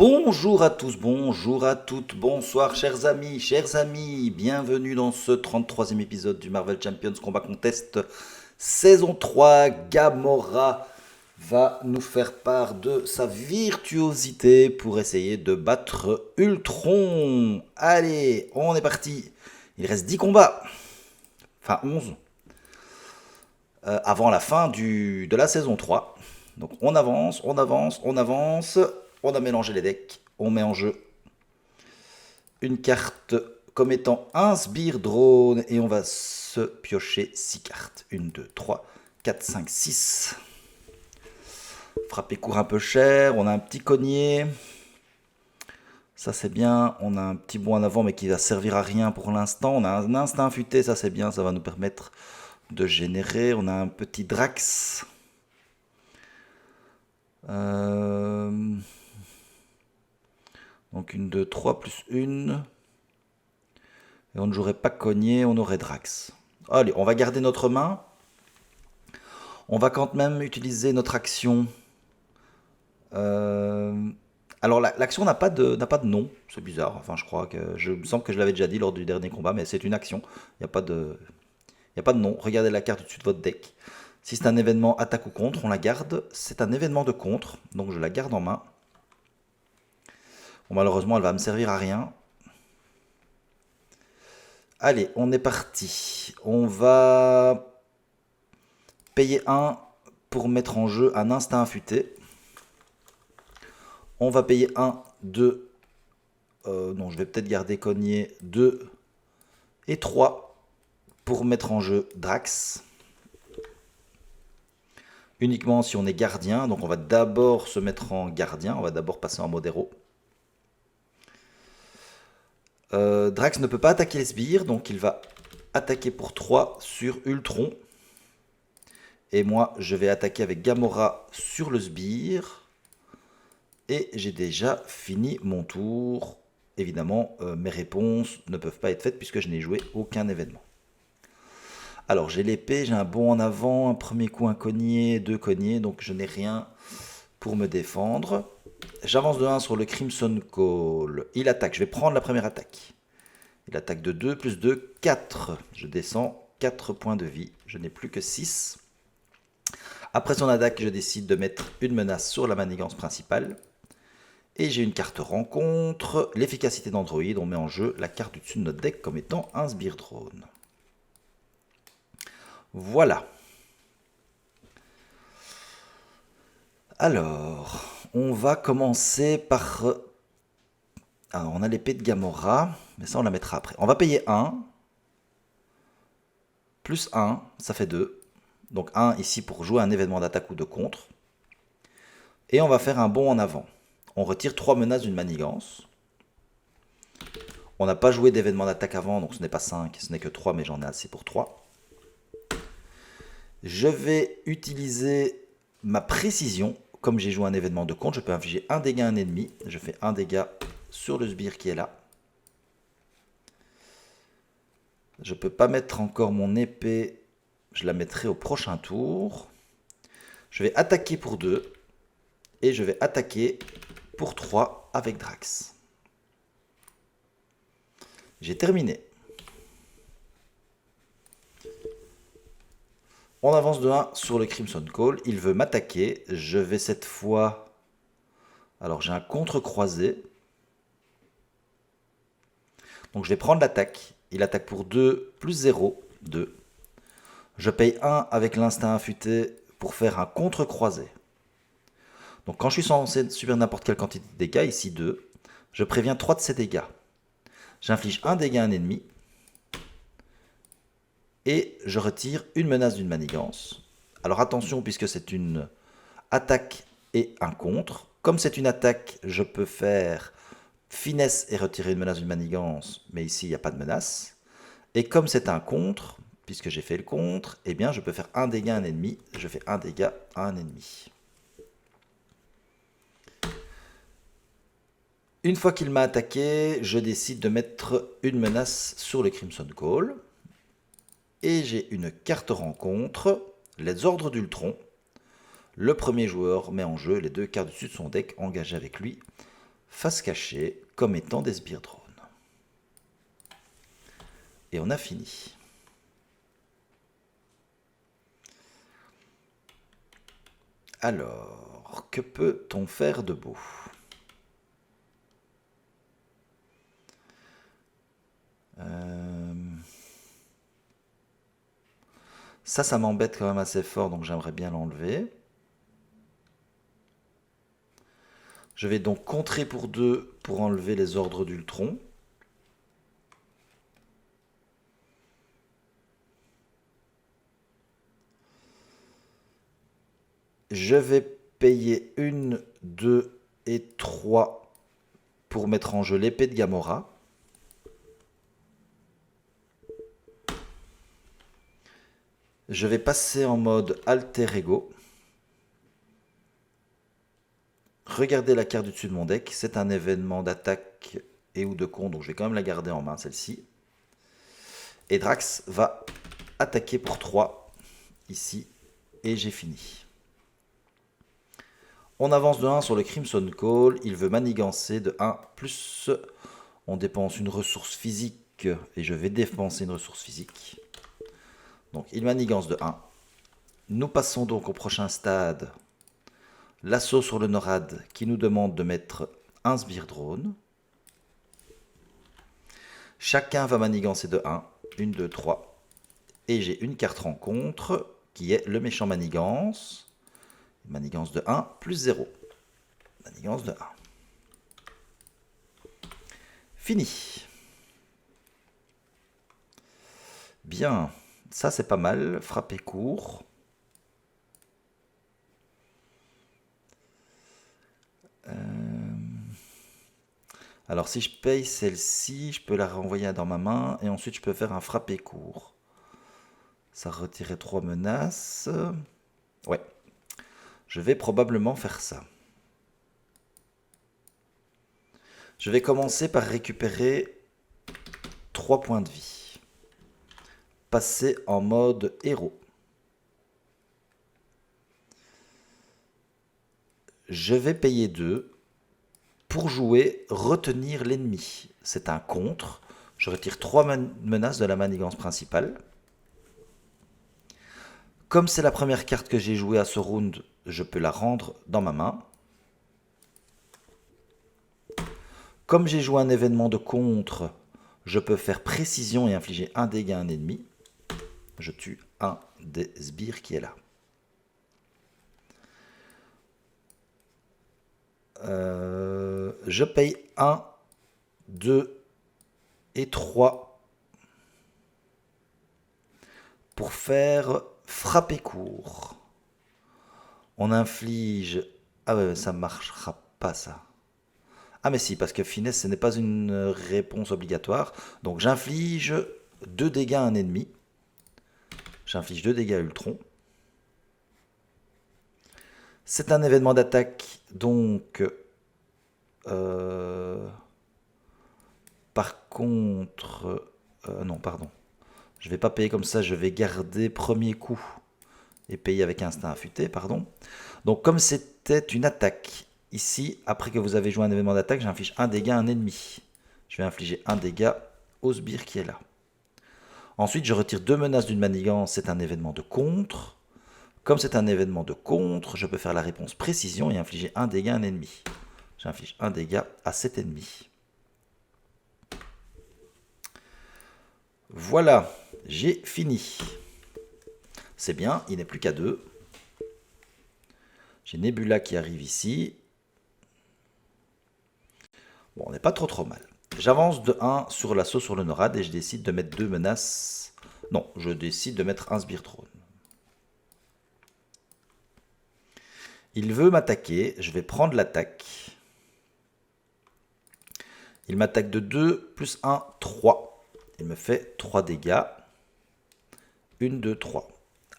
Bonjour à tous, bonjour à toutes, bonsoir chers amis, bienvenue dans ce 33e épisode du Marvel Champions Combat Contest saison 3. Gamora va nous faire part de sa virtuosité pour essayer de battre Ultron. Allez, on est parti, il reste 10 combats, enfin 11, avant la fin de la saison 3. Donc on avance, on avance, on avance. On a mélangé les decks. On met en jeu une carte comme étant un sbire drone et on va se piocher 6 cartes. 1, 2, 3, 4, 5, 6. Frapper court un peu cher. On a un petit cognier. Ça c'est bien. On a un petit bond en avant mais qui va servir à rien pour l'instant. On a un instinct affûté. Ça c'est bien. Ça va nous permettre de générer. On a un petit Drax. Donc une 2, 3 plus 1. Et on ne jouerait pas cogné, on aurait Drax. Allez, on va garder notre main. On va quand même utiliser notre action. Alors l'action n'a pas de nom, c'est bizarre. Enfin, je me sens que je l'avais déjà dit lors du dernier combat, mais c'est une action. Il n'y a pas de nom. Regardez la carte au-dessus de votre deck. Si c'est un événement attaque ou contre, on la garde. C'est un événement de contre, donc je la garde en main. Bon, malheureusement, elle va me servir à rien. Allez, on est parti. On va payer 1 pour mettre en jeu un instinct affûté. On va payer 1, 2. Non, je vais peut-être garder cogné 2 et 3 pour mettre en jeu Drax. Uniquement si on est gardien. Donc on va d'abord se mettre en gardien. On va d'abord passer en mode héros. Drax ne peut pas attaquer les sbires, donc il va attaquer pour 3 sur Ultron. Et moi, je vais attaquer avec Gamora sur le sbire. Et j'ai déjà fini mon tour. Évidemment, mes réponses ne peuvent pas être faites puisque je n'ai joué aucun événement. Alors, j'ai l'épée, j'ai un bond en avant, un premier coup, un cogné, 2 cognés, donc je n'ai rien pour me défendre. J'avance de 1 sur le Crimson Call. Il attaque, je vais prendre la première attaque. Il attaque de 2, plus 2, 4. Je descends 4 points de vie, je n'ai plus que 6. Après son attaque, je décide de mettre une menace sur la manigance principale. Et j'ai une carte rencontre, l'efficacité d'Android. On met en jeu la carte du dessus de notre deck comme étant un sbire drone. Voilà. Alors, on va commencer par... Alors, on a l'épée de Gamora, mais ça on la mettra après. On va payer 1, plus 1, ça fait 2. Donc 1 ici pour jouer un événement d'attaque ou de contre. Et on va faire un bond en avant. On retire 3 menaces d'une manigance. On n'a pas joué d'événement d'attaque avant, donc ce n'est pas 5, ce n'est que 3, mais j'en ai assez pour 3. Je vais utiliser ma précision. Comme j'ai joué un événement de contre, je peux infliger un dégât à un ennemi. Je fais un dégât sur le sbire qui est là. Je ne peux pas mettre encore mon épée. Je la mettrai au prochain tour. Je vais attaquer pour 2. Et je vais attaquer pour 3 avec Drax. J'ai terminé. On avance de 1 sur le Crimson Call. Il veut m'attaquer. Je vais cette fois... Alors j'ai un contre-croisé. Donc je vais prendre l'attaque. Il attaque pour 2 plus 0, 2. Je paye 1 avec l'instinct affûté pour faire un contre-croisé. Donc quand je suis censé subir n'importe quelle quantité de dégâts, ici 2, je préviens 3 de ces dégâts. J'inflige un dégât à un ennemi. Et je retire une menace d'une manigance. Alors attention, puisque c'est une attaque et un contre. Comme c'est une attaque, je peux faire finesse et retirer une menace d'une manigance, mais ici il n'y a pas de menace. Et comme c'est un contre, puisque j'ai fait le contre, eh bien je peux faire un dégât à un ennemi. Je fais un dégât à un ennemi. Une fois qu'il m'a attaqué, je décide de mettre une menace sur le Crimson Call. Et j'ai une carte rencontre, les ordres d'Ultron. Le premier joueur met en jeu les 2 cartes dessus de son deck engagées avec lui. face cachée comme étant des sbires drones. Et on a fini. Alors, que peut-on faire de beau? Ça m'embête quand même assez fort, donc j'aimerais bien l'enlever. Je vais donc contrer pour 2 pour enlever les ordres d'Ultron. Je vais payer 1, 2 et 3 pour mettre en jeu l'épée de Gamora. Je vais passer en mode alter ego. Regardez la carte du dessus de mon deck. C'est un événement d'attaque et ou de con, donc je vais quand même la garder en main, celle-ci. Et Drax va attaquer pour 3 ici. Et j'ai fini. On avance de 1 sur le Crimson Call. Il veut manigancer de 1 plus. On dépense une ressource physique et je vais dépenser une ressource physique. Donc il manigance de 1. Nous passons donc au prochain stade. L'assaut sur le NORAD qui nous demande de mettre un sbire drone. Chacun va manigancer de 1. 1, 2, 3. Et j'ai une carte rencontre qui est le méchant manigance. Manigance de 1 plus 0. Manigance de 1. Fini. Bien. Ça, c'est pas mal. Frapper court. Alors, si je paye celle-ci, je peux la renvoyer dans ma main. Et ensuite, je peux faire un frapper court. Ça retirait 3 menaces. Ouais. Je vais probablement faire ça. Je vais commencer par récupérer 3 points de vie. Passer en mode héros. Je vais payer 2 pour jouer retenir l'ennemi. C'est un contre. Je retire 3 menaces de la manigance principale. Comme c'est la première carte que j'ai jouée à ce round, je peux la rendre dans ma main. Comme j'ai joué un événement de contre, je peux faire précision et infliger un dégât à un ennemi. Je tue un des sbires qui est là. Je paye 1, 2 et 3 pour faire frapper court. On inflige... Ah ouais, ça marchera pas ça. Ah mais si, parce que finesse, ce n'est pas une réponse obligatoire. Donc j'inflige 2 dégâts à un ennemi. J'inflige 2 dégâts à Ultron. C'est un événement d'attaque, donc... par contre... non, pardon. Je ne vais pas payer comme ça, je vais garder premier coup. Et payer avec instinct affûté, pardon. Donc comme c'était une attaque, ici, après que vous avez joué un événement d'attaque, j'inflige un dégât à un ennemi. Je vais infliger un dégât au sbire qui est là. Ensuite, je retire 2 menaces d'une manigance, c'est un événement de contre. Comme c'est un événement de contre, je peux faire la réponse précision et infliger un dégât à un ennemi. J'inflige un dégât à cet ennemi. Voilà, j'ai fini. C'est bien, il n'est plus qu'à 2. J'ai Nebula qui arrive ici. Bon, on n'est pas trop mal. J'avance de 1 sur l'assaut sur le NORAD et je décide de mettre 2 menaces. Non, je décide de mettre un sbire drone. Il veut m'attaquer, je vais prendre l'attaque. Il m'attaque de 2 plus 1, 3. Il me fait 3 dégâts. 1, 2, 3.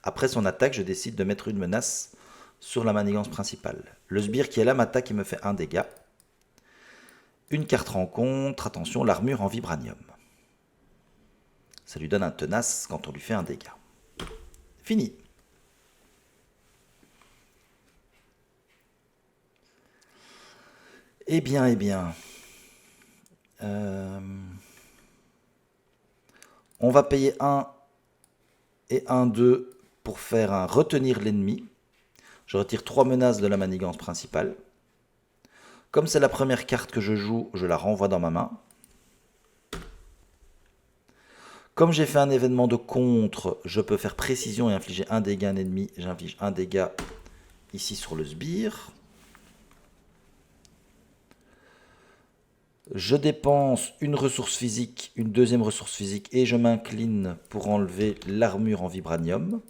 Après son attaque, je décide de mettre une menace sur la manigance principale. Le sbire qui est là m'attaque et me fait 1 dégât. Une carte rencontre, attention, l'armure en vibranium. Ça lui donne un tenace quand on lui fait un dégât. Fini. Eh bien, eh bien. On va payer 1 et 1, 2 pour faire un retenir l'ennemi. Je retire 3 menaces de la manigance principale. Comme c'est la première carte que je joue, je la renvoie dans ma main. Comme j'ai fait un événement de contre, je peux faire précision et infliger un dégât à un ennemi. J'inflige un dégât ici sur le sbire. Je dépense une ressource physique, une deuxième ressource physique et je m'incline pour enlever l'armure en vibranium.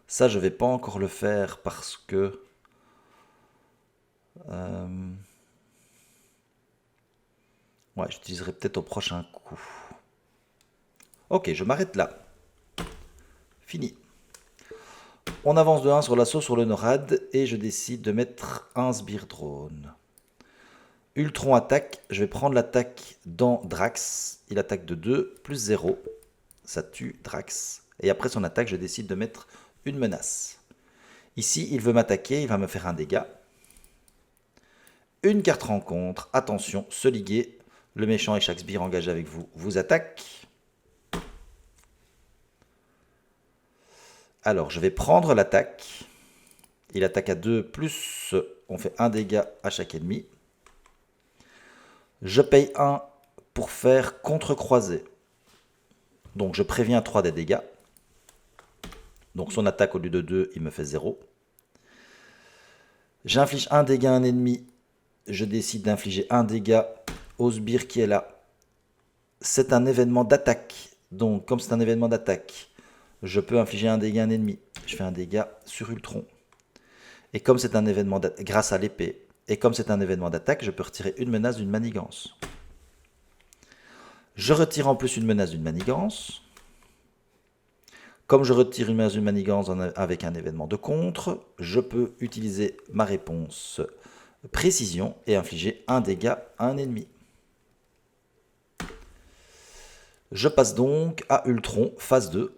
Ça, je ne vais pas encore le faire parce que... ouais, j'utiliserai peut-être au prochain coup. Ok, je m'arrête là. Fini. On avance de 1 sur l'assaut sur le Norad et je décide de mettre un sbire drone. Ultron attaque, je vais prendre l'attaque dans Drax. Il attaque de 2 plus 0. Ça tue Drax. Et après son attaque, je décide de mettre une menace. Ici, il veut m'attaquer, il va me faire un dégât. Une carte rencontre. Attention, se liguer. Le méchant et chaque sbire engagé avec vous vous attaque. Alors, je vais prendre l'attaque. Il attaque à 2 plus on fait un dégât à chaque ennemi. Je paye 1 pour faire contre-croisé. Donc je préviens 3 des dégâts. Donc son attaque au lieu de 2, il me fait 0. J'inflige un dégât à un ennemi. Je décide d'infliger un dégât au sbire qui est là. C'est un événement d'attaque. Donc comme c'est un événement d'attaque, je peux infliger un dégât à un ennemi. Je fais un dégât sur Ultron. Et comme c'est un événement grâce à l'épée, et comme c'est un événement d'attaque, je peux retirer une menace d'une manigance. Je retire en plus une menace d'une manigance. Comme je retire une menace d'une manigance avec un événement de contre, je peux utiliser ma réponse précision et infliger un dégât à un ennemi. Je passe donc à Ultron, phase 2.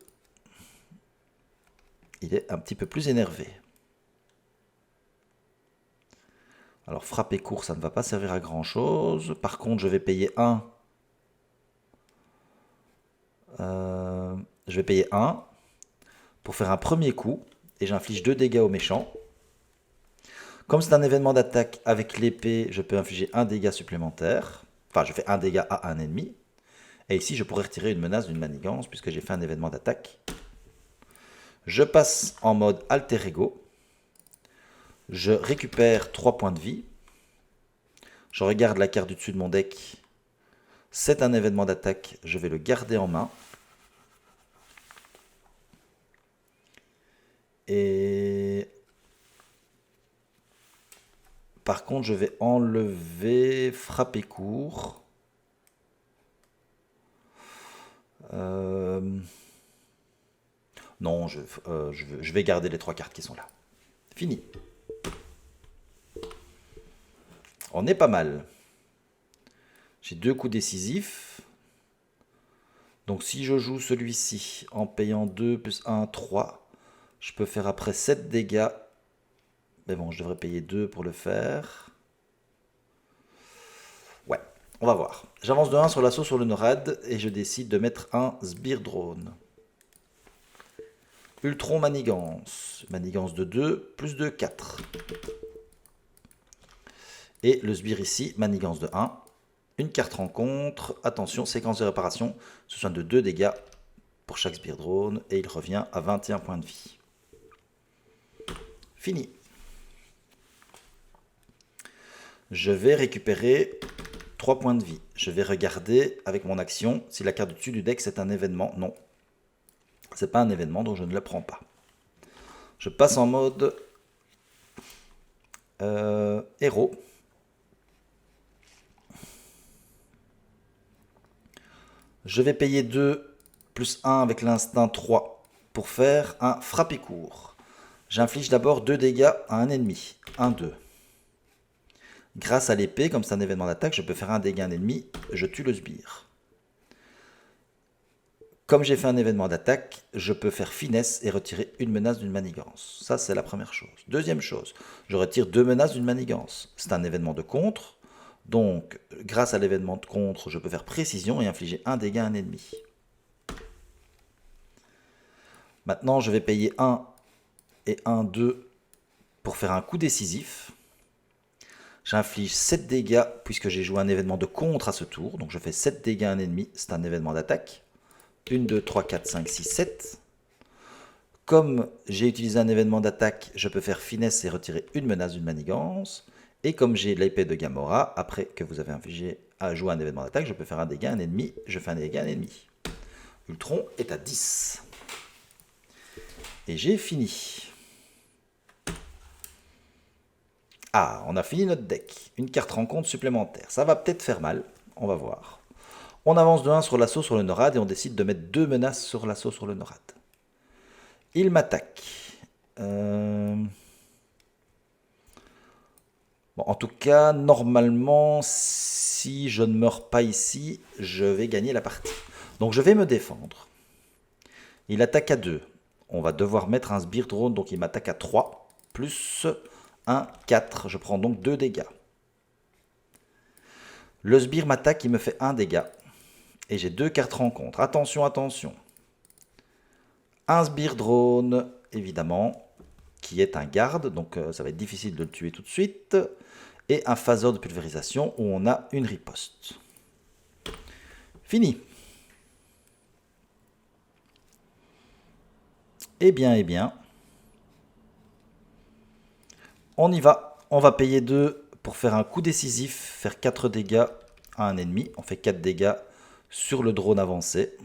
Il est un petit peu plus énervé. Alors frapper court, ça ne va pas servir à grand chose. Par contre, je vais payer 1. Je vais payer 1 pour faire un premier coup. Et j'inflige 2 dégâts au méchant. Comme c'est un événement d'attaque avec l'épée, je peux infliger un dégât supplémentaire. Enfin, je fais un dégât à un ennemi. Et ici, je pourrais retirer une menace d'une manigance puisque j'ai fait un événement d'attaque. Je passe en mode alter ego. Je récupère 3 points de vie. Je regarde la carte du dessus de mon deck. C'est un événement d'attaque. Je vais le garder en main. Et par contre, je vais enlever frapper court. Non, je vais garder les 3 cartes qui sont là. Fini. On est pas mal. J'ai 2 coups décisifs. Donc si je joue celui-ci en payant 2 plus 1, 3, je peux faire après 7 dégâts. Mais bon, je devrais payer 2 pour le faire. Ouais, on va voir. J'avance de 1 sur l'assaut sur le Norad et je décide de mettre un sbire drone. Ultron manigance. Manigance de 2, plus 2, 4. Et le sbire ici, manigance de 1. Une carte rencontre. Attention, séquence de réparation. Ce sont de 2 dégâts pour chaque sbire drone. Et il revient à 21 points de vie. Fini. Je vais récupérer 3 points de vie. Je vais regarder avec mon action si la carte du dessus du deck c'est un événement. Non. C'est pas un événement, donc je ne le prends pas. Je passe en mode héros. Je vais payer 2 plus 1 avec l'instinct 3 pour faire un frappé court. J'inflige d'abord 2 dégâts à un ennemi. 1, 2. Grâce à l'épée, comme c'est un événement d'attaque, je peux faire un dégât à un ennemi. Je tue le sbire. Comme j'ai fait un événement d'attaque, je peux faire finesse et retirer une menace d'une manigance. Ça, c'est la première chose. Deuxième chose, je retire 2 menaces d'une manigance. C'est un événement de contre. Donc, grâce à l'événement de contre, je peux faire précision et infliger un dégât à un ennemi. Maintenant, je vais payer 1 et 1, 2 pour faire un coup décisif. J'inflige 7 dégâts puisque j'ai joué un événement de contre à ce tour. Donc je fais 7 dégâts à un ennemi, c'est un événement d'attaque. 1, 2, 3, 4, 5, 6, 7. Comme j'ai utilisé un événement d'attaque, je peux faire finesse et retirer une menace d'une manigance. Et comme j'ai l'épée de Gamora, après que vous avez infligé à jouer un événement d'attaque, je peux faire un dégât à un ennemi. Je fais un dégât à un ennemi. Ultron est à 10. Et j'ai fini. Ah, on a fini notre deck. Une carte rencontre supplémentaire. Ça va peut-être faire mal. On va voir. On avance de 1 sur l'assaut sur le Norad et on décide de mettre 2 menaces sur l'assaut sur le Norad. Il m'attaque. Bon, en tout cas, normalement, si je ne meurs pas ici, je vais gagner la partie. Donc je vais me défendre. Il attaque à 2. On va devoir mettre un sbire drone, donc il m'attaque à 3. Plus 1, 4. Je prends donc 2 dégâts. Le sbire m'attaque, il me fait 1 dégât. Et j'ai 2 cartes rencontre. Attention, attention. Un sbire drone, évidemment, qui est un garde, donc ça va être difficile de le tuer tout de suite. Et un phaser de pulvérisation où on a une riposte. Fini. Eh bien, eh bien. On y va. On va payer 2 pour faire un coup décisif, faire 4 dégâts à un ennemi. On fait 4 dégâts sur le drone avancé.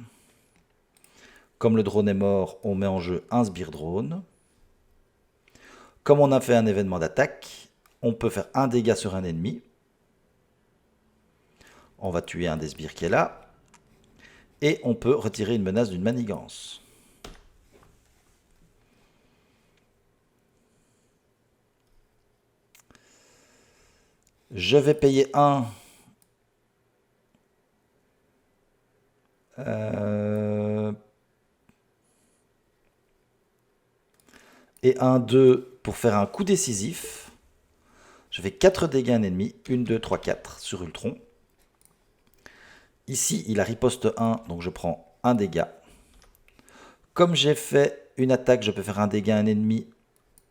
Comme le drone est mort, on met en jeu un sbire drone. Comme on a fait un événement d'attaque, on peut faire un dégât sur un ennemi. On va tuer un des sbires qui est là. Et on peut retirer une menace d'une manigance. Je vais payer 1. Et un 2 pour faire un coup décisif. Je fais 4 dégâts à un ennemi. 1, 2, 3, 4 sur Ultron. Ici, il a riposte 1, donc je prends un dégât. Comme j'ai fait une attaque, je peux faire un dégât à un ennemi.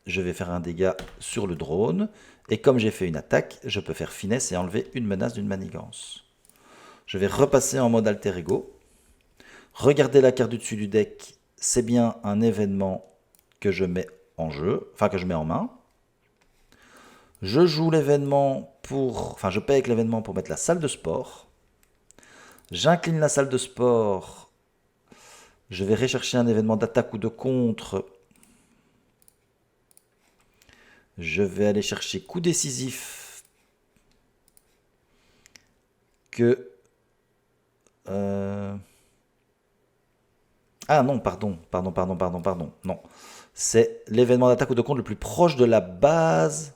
Je vais faire un dégât sur le drone. Et comme j'ai fait une attaque, je peux faire finesse et enlever une menace d'une manigance. Je vais repasser en mode alter ego. Regardez la carte du dessus du deck. C'est bien un événement que je mets en jeu, enfin que je mets en main. Je joue l'événement pour... Enfin, je paye avec l'événement pour mettre la salle de sport. J'incline la salle de sport. Je vais rechercher un événement d'attaque ou de contre. Je vais aller chercher coup décisif. Que... Ah non, pardon. Non. C'est l'événement d'attaque ou de contre le plus proche de la base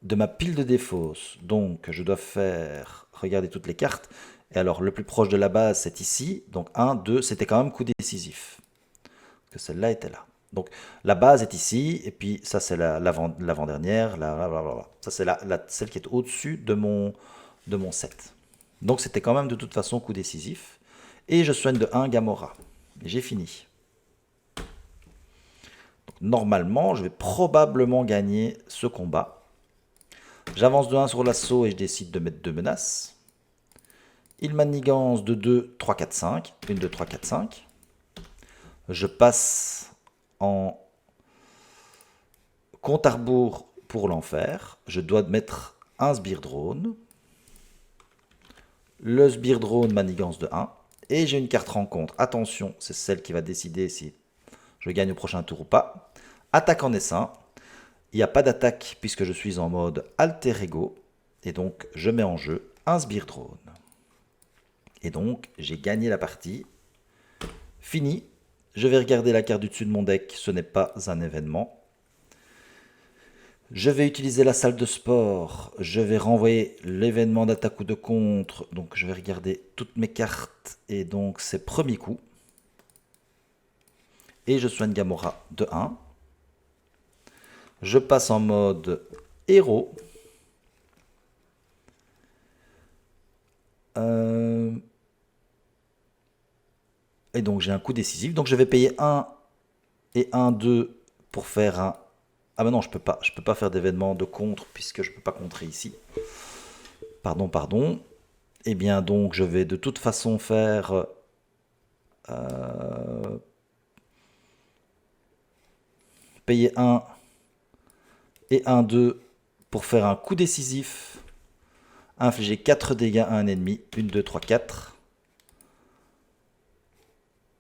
de ma pile de défausse. Donc, je dois faire... Regardez toutes les cartes. Et alors, le plus proche de la base, c'est ici. Donc, 1, 2, c'était quand même coup décisif. Parce que celle-là était là. Donc, la base est ici. Et puis, ça, c'est l'avant-dernière. Ça, c'est celle qui est au-dessus de mon set. Donc, c'était quand même de toute façon coup décisif. Et je soigne de 1 Gamora. Et j'ai fini. Donc, normalement, je vais probablement gagner ce combat. J'avance de 1 sur l'assaut et je décide de mettre 2 menaces. Il manigance de 2, 3, 4, 5. 1, 2, 3, 4, 5. Je passe en compte à rebours pour l'enfer. Je dois mettre un sbire drone. Le sbire drone manigance de 1. Et j'ai une carte rencontre. Attention, c'est celle qui va décider si je gagne au prochain tour ou pas. Attaque en essaim. Il n'y a pas d'attaque puisque je suis en mode alter ego. Et donc, je mets en jeu un sbire drone. Et donc, j'ai gagné la partie. Fini. Je vais regarder la carte du dessus de mon deck. Ce n'est pas un événement. Je vais utiliser la salle de sport. Je vais renvoyer l'événement d'attaque ou de contre. Donc je vais regarder toutes mes cartes. Et donc c'est premier coup. Et je soigne Gamora de 1. Je passe en mode héros. Et donc j'ai un coup décisif. Donc je vais payer 1 et 1, 2 pour faire un... Ah ben non, je peux pas faire d'événement de contre puisque je peux pas contrer ici. Pardon. Eh bien donc je vais de toute façon faire... payer 1 et 1, 2 pour faire un coup décisif. Infliger 4 dégâts à un ennemi. 1, 2, 3, 4.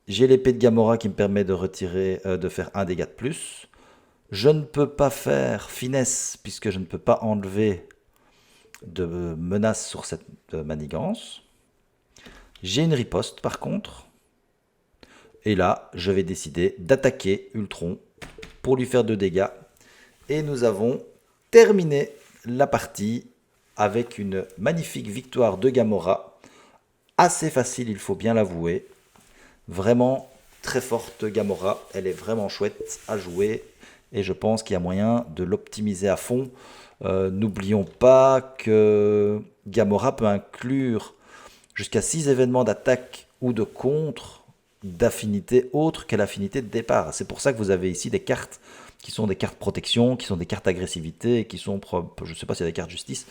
J'ai l'épée de Gamora qui me permet de retirer, de faire 1 dégât de plus. Je ne peux pas faire finesse puisque je ne peux pas enlever de menace sur cette manigance. J'ai une riposte par contre. Et là, je vais décider d'attaquer Ultron pour lui faire 2 dégâts. Et nous avons terminé la partie avec une magnifique victoire de Gamora. Assez facile, il faut bien l'avouer. Vraiment très forte Gamora. Elle est vraiment chouette à jouer. Et je pense qu'il y a moyen de l'optimiser à fond. N'oublions pas que Gamora peut inclure jusqu'à 6 événements d'attaque ou de contre d'affinité autre que l'affinité de départ. C'est pour ça que vous avez ici des cartes qui sont des cartes protection, qui sont des cartes agressivité, qui sont, je ne sais pas s'il y a des cartes justice.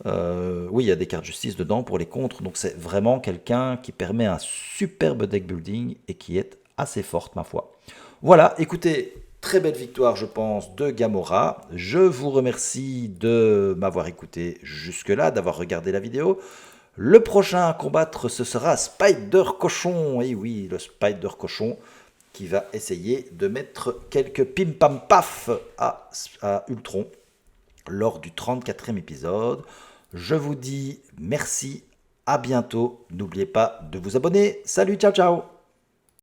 Oui, il y a des cartes justice dedans pour les contres. Donc c'est vraiment quelqu'un qui permet un superbe deck building et qui est assez forte, ma foi. Voilà, écoutez, très belle victoire, je pense, de Gamora. Je vous remercie de m'avoir écouté jusque-là, d'avoir regardé la vidéo. Le prochain à combattre, ce sera Spider Cochon. Et oui, le Spider Cochon qui va essayer de mettre quelques pim-pam-paf à Ultron lors du 34e épisode. Je vous dis merci, à bientôt. N'oubliez pas de vous abonner. Salut, ciao, ciao.